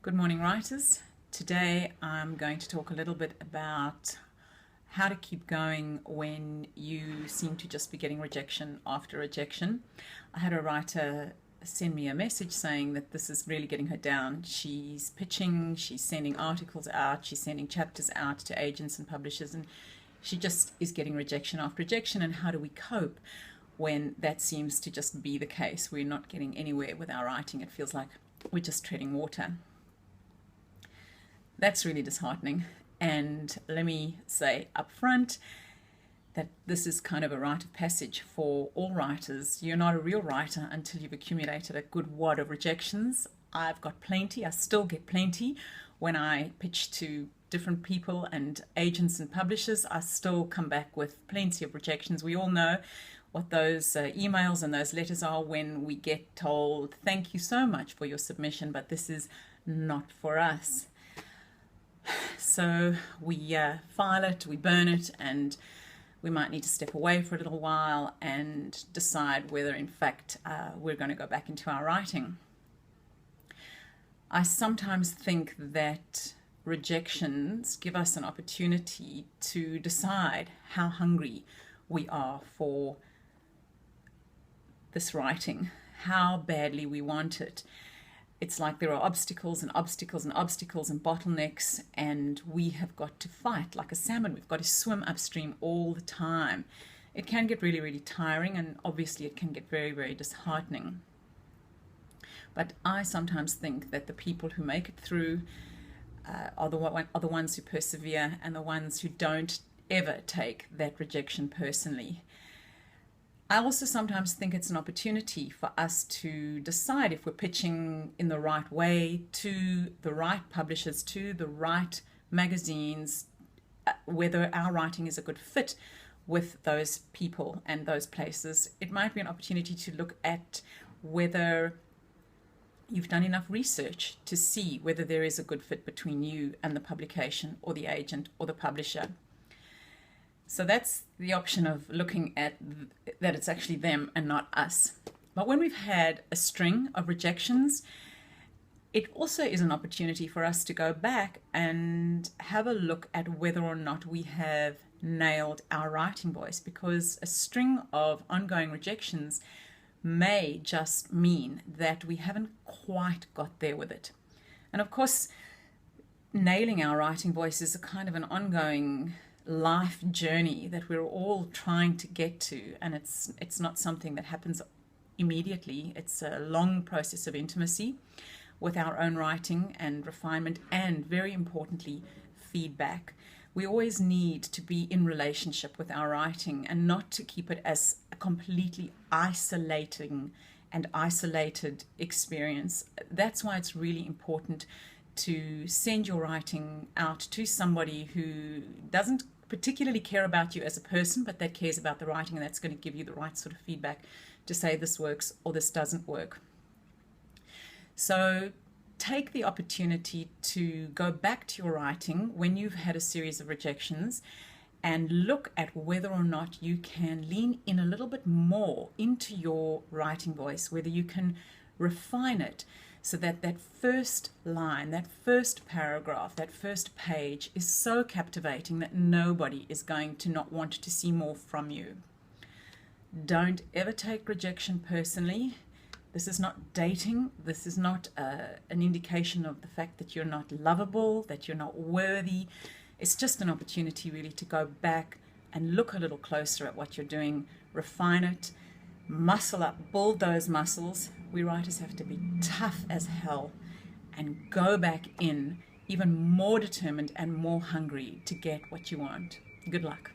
Good morning, writers. Today I'm going to talk a little bit about how to keep going when you seem to just be getting rejection after rejection. I had a writer send me a message saying that this is really getting her down. She's pitching, she's sending articles out, she's sending chapters out to agents and publishers, and she just is getting rejection after rejection. And how do we cope when that seems to just be the case? We're not getting anywhere with our writing. It feels like we're just treading water. That's really disheartening. And let me say up front that this is kind of a rite of passage for all writers. You're not a real writer until you've accumulated a good wad of rejections. I've got plenty. I still get plenty. When I pitch to different people and agents and publishers, I still come back with plenty of rejections. We all know what those emails and those letters are when we get told, thank you so much for your submission, but this is not for us. So we file it, we burn it, and we might need to step away for a little while and decide whether in fact we're going to go back into our writing. I sometimes think that rejections give us an opportunity to decide how hungry we are for this writing, how badly we want it. It's like there are obstacles and obstacles and obstacles and bottlenecks, and we have got to fight like a salmon. We've got to swim upstream all the time. It can get really, really tiring, and obviously it can get very, very disheartening. But I sometimes think that the people who make it through are the ones who persevere, and the ones who don't ever take that rejection personally. I also sometimes think it's an opportunity for us to decide if we're pitching in the right way to the right publishers, to the right magazines, whether our writing is a good fit with those people and those places. It might be an opportunity to look at whether you've done enough research to see whether there is a good fit between you and the publication or the agent or the publisher. So that's the option of looking at that it's actually them and not us. But when we've had a string of rejections, it also is an opportunity for us to go back and have a look at whether or not we have nailed our writing voice, because a string of ongoing rejections may just mean that we haven't quite got there with it. And of course, nailing our writing voice is a kind of an ongoing life journey that we're all trying to get to, and it's not something that happens immediately. It's a long process of intimacy with our own writing and refinement, and very importantly, feedback. We always need to be in relationship with our writing and not to keep it as a completely isolated experience. That's why it's really important to send your writing out to somebody who doesn't particularly care about you as a person, but that cares about the writing, and that's going to give you the right sort of feedback to say this works or this doesn't work. So take the opportunity to go back to your writing when you've had a series of rejections and look at whether or not you can lean in a little bit more into your writing voice, whether you can refine it so that that first line, that first paragraph, that first page is so captivating that nobody is going to not want to see more from you. Don't ever take rejection personally. This is not dating. This is not an indication of the fact that you're not lovable, that you're not worthy. It's just an opportunity really to go back and look a little closer at what you're doing, refine it, muscle up, build those muscles. We writers have to be tough as hell and go back in even more determined and more hungry to get what you want. Good luck.